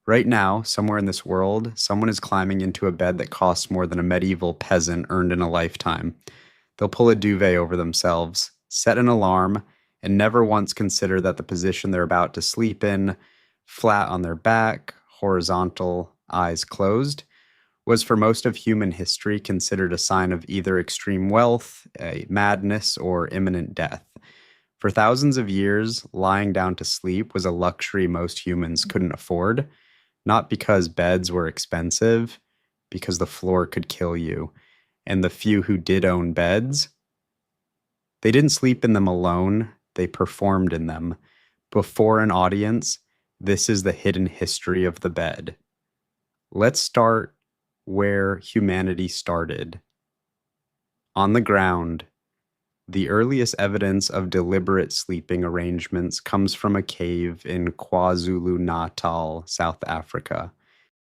Right now, somewhere in this world, someone is climbing into a bed that costs more than a medieval peasant earned in a lifetime. They'll pull a duvet over themselves, set an alarm, and never once consider that the position they're about to sleep in, flat on their back, horizontal, eyes closed, was for most of human history considered a sign of either extreme wealth, a madness, or imminent death. For thousands of years, lying down to sleep was a luxury most humans couldn't afford, not because beds were expensive, because the floor could kill you. And the few who did own beds, they didn't sleep in them alone, they performed in them. Before an audience, this is the hidden history of the bed. Let's start where humanity started. On the ground, the earliest evidence of deliberate sleeping arrangements comes from a cave in KwaZulu-Natal, South Africa.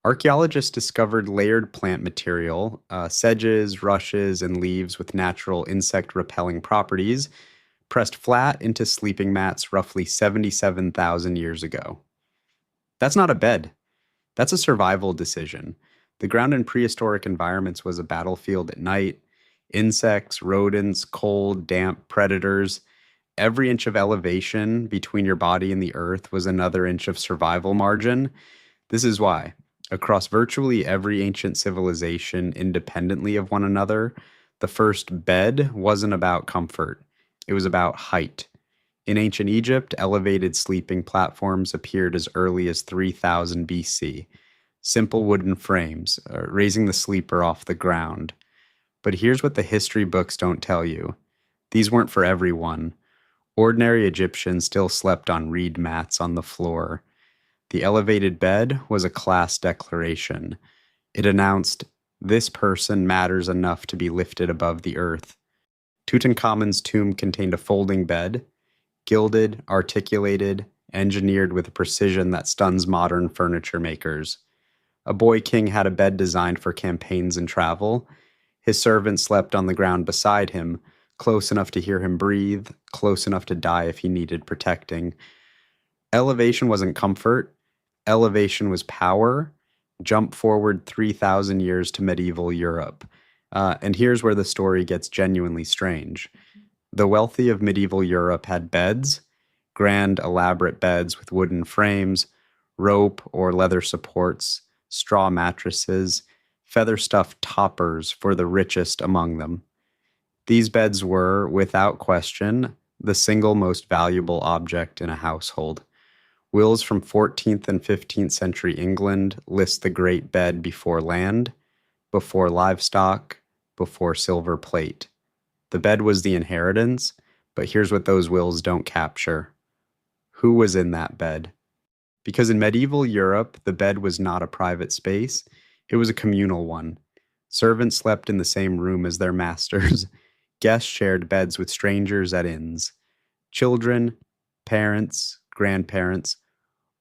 Archaeologists discovered layered plant material, sedges, rushes, and leaves with natural insect-repelling properties, pressed flat into sleeping mats roughly 77,000 years ago. That's not a bed. That's a survival decision. The ground in prehistoric environments was a battlefield at night. Insects, rodents, cold, damp predators. Every inch of elevation between your body and the earth was another inch of survival margin. This is why, across virtually every ancient civilization independently of one another, the first bed wasn't about comfort. It was about height. In ancient Egypt, elevated sleeping platforms appeared as early as 3000 BC. Simple wooden frames, raising the sleeper off the ground. But here's what the history books don't tell you. These weren't for everyone. Ordinary Egyptians still slept on reed mats on the floor. The elevated bed was a class declaration. It announced, "This person matters enough to be lifted above the earth." Tutankhamun's tomb contained a folding bed, gilded, articulated, engineered with a precision that stuns modern furniture makers. A boy king had a bed designed for campaigns and travel. His servant slept on the ground beside him, close enough to hear him breathe, close enough to die if he needed protecting. Elevation wasn't comfort. Elevation was power. Jump forward 3,000 years to medieval Europe. And here's where the story gets genuinely strange. The wealthy of medieval Europe had beds, grand, elaborate beds with wooden frames, rope or leather supports, straw mattresses, feather-stuffed toppers for the richest among them. These beds were, without question, the single most valuable object in a household. Wills from 14th and 15th century England list the great bed before land, before livestock, before silver plate. The bed was the inheritance, but here's what those wills don't capture. Who was in that bed? Because in medieval Europe, the bed was not a private space, it was a communal one. Servants slept in the same room as their masters. Guests shared beds with strangers at inns. Children, parents, grandparents,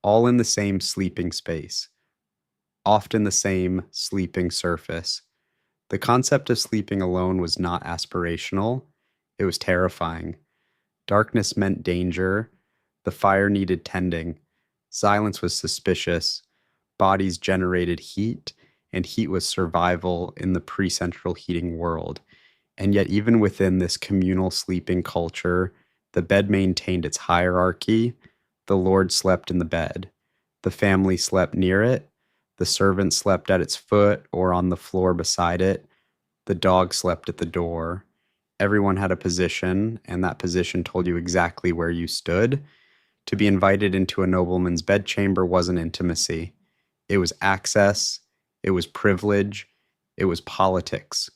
all in the same sleeping space, often the same sleeping surface. The concept of sleeping alone was not aspirational, it was terrifying. Darkness meant danger, the fire needed tending, silence was suspicious, bodies generated heat, and heat was survival in the pre-central heating world. And yet even within this communal sleeping culture, the bed maintained its hierarchy. The Lord slept in the bed. The family slept near it. The servant slept at its foot or on the floor beside it. The dog slept at the door. Everyone had a position, and that position told you exactly where you stood. To be invited into a nobleman's bedchamber wasn't intimacy. It was access. It was privilege. It was politics.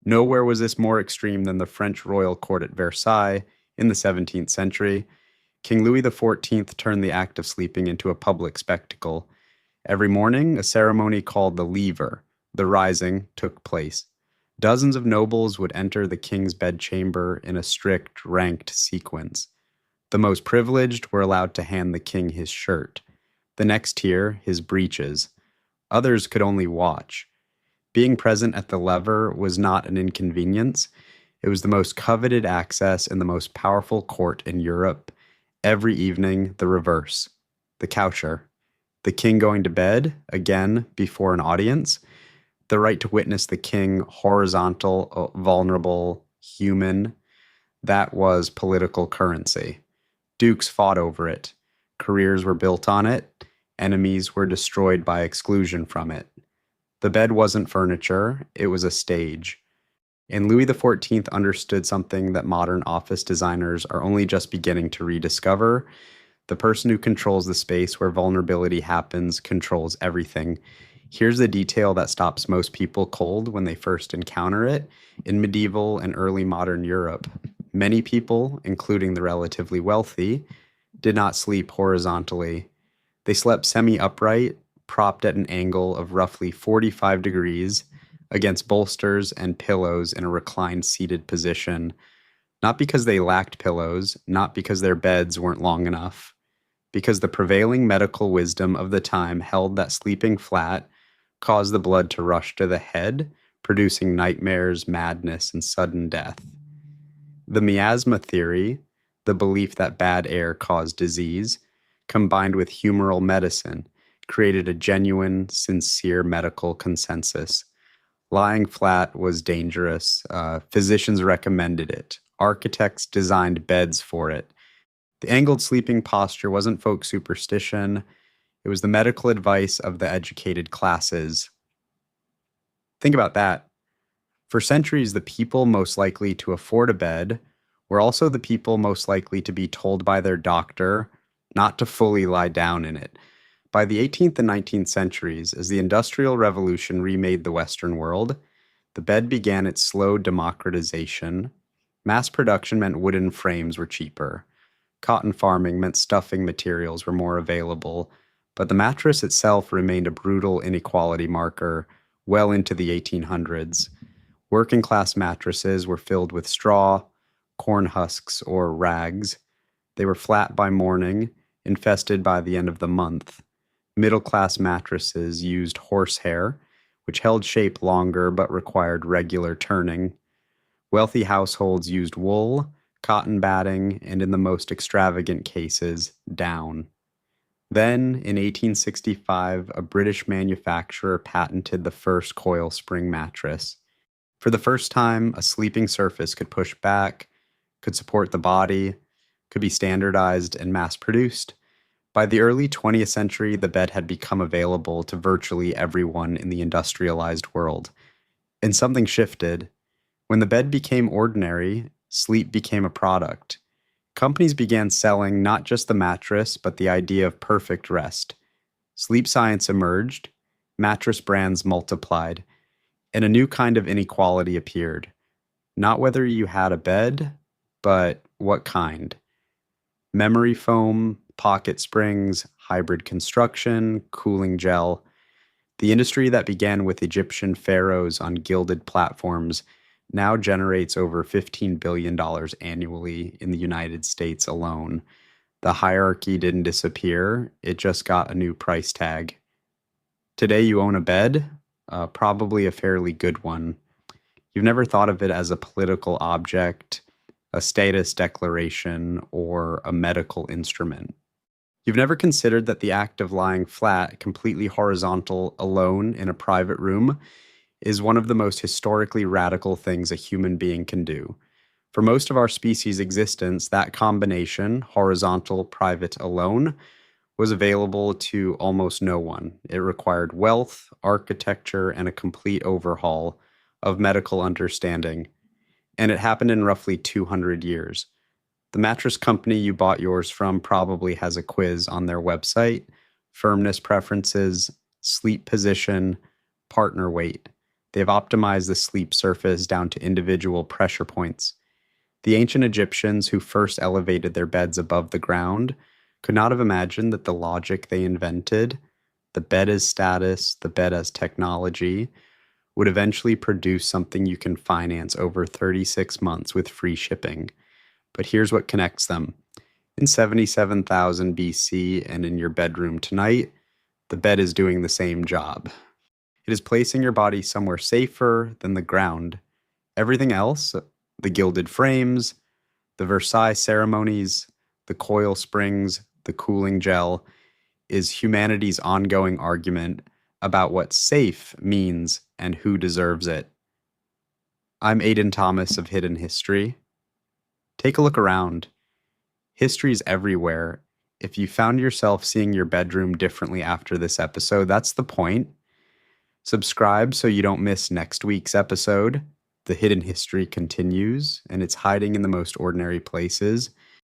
Nowhere was this more extreme than the French royal court at Versailles in the 17th century. King Louis XIV turned the act of sleeping into a public spectacle. Every morning, a ceremony called the lever, the rising, took place. Dozens of nobles would enter the king's bedchamber in a strict, ranked sequence. The most privileged were allowed to hand the king his shirt. The next tier, his breeches. Others could only watch. Being present at the lever was not an inconvenience. It was the most coveted access in the most powerful court in Europe. Every evening, the reverse. The coucher. The king going to bed, again, before an audience. The right to witness the king horizontal, vulnerable, human. That was political currency. Dukes fought over it. Careers were built on it. Enemies were destroyed by exclusion from it. The bed wasn't furniture, it was a stage. And Louis XIV understood something that modern office designers are only just beginning to rediscover. The person who controls the space where vulnerability happens controls everything. Here's the detail that stops most people cold when they first encounter it. In medieval and early modern Europe, many people, including the relatively wealthy, did not sleep horizontally. They slept semi-upright, propped at an angle of roughly 45 degrees against bolsters and pillows in a reclined seated position, not because they lacked pillows, not because their beds weren't long enough, because the prevailing medical wisdom of the time held that sleeping flat caused the blood to rush to the head, producing nightmares, madness, and sudden death. The miasma theory, the belief that bad air caused disease, combined with humoral medicine, created a genuine, sincere medical consensus. Lying flat was dangerous. Physicians recommended it. Architects designed beds for it. The angled sleeping posture wasn't folk superstition. It was the medical advice of the educated classes. Think about that. For centuries, the people most likely to afford a bed were also the people most likely to be told by their doctor not to fully lie down in it. By the 18th and 19th centuries, as the Industrial Revolution remade the Western world, the bed began its slow democratization. Mass production meant wooden frames were cheaper. Cotton farming meant stuffing materials were more available, but the mattress itself remained a brutal inequality marker well into the 1800s. Working class mattresses were filled with straw, corn husks, or rags. They were flat by morning, infested by the end of the month. Middle class mattresses used horsehair, which held shape longer but required regular turning. Wealthy households used wool, cotton batting, and in the most extravagant cases, down. Then, in 1865, a British manufacturer patented the first coil spring mattress. For the first time, a sleeping surface could push back, could support the body, could be standardized and mass-produced. By the early 20th century, the bed had become available to virtually everyone in the industrialized world. And something shifted. When the bed became ordinary, sleep became a product. Companies began selling not just the mattress, but the idea of perfect rest. Sleep science emerged, mattress brands multiplied, and a new kind of inequality appeared. Not whether you had a bed, but what kind. Memory foam, pocket springs, hybrid construction, cooling gel. The industry that began with Egyptian pharaohs on gilded platforms now generates over $15 billion annually in the United States alone. The hierarchy didn't disappear, it just got a new price tag. Today you own a bed, probably a fairly good one. You've never thought of it as a political object, a status declaration, or a medical instrument. You've never considered that the act of lying flat, completely horizontal, alone in a private room is one of the most historically radical things a human being can do. For most of our species' existence, that combination, horizontal, private, alone, was available to almost no one. It required wealth, architecture, and a complete overhaul of medical understanding. And it happened in roughly 200 years. The mattress company you bought yours from probably has a quiz on their website: firmness preferences, sleep position, partner weight. They've optimized the sleep surface down to individual pressure points. The ancient Egyptians who first elevated their beds above the ground could not have imagined that the logic they invented, the bed as status, the bed as technology, would eventually produce something you can finance over 36 months with free shipping. But here's what connects them. In 77,000 BC and in your bedroom tonight, the bed is doing the same job. It is placing your body somewhere safer than the ground. Everything else, the gilded frames, the Versailles ceremonies, the coil springs, the cooling gel, is humanity's ongoing argument about what safe means and who deserves it. I'm Aidan Thomas of Hidden History. Take a look around. History's everywhere. If you found yourself seeing your bedroom differently after this episode, that's the point. Subscribe so you don't miss next week's episode. The hidden history continues, and it's hiding in the most ordinary places.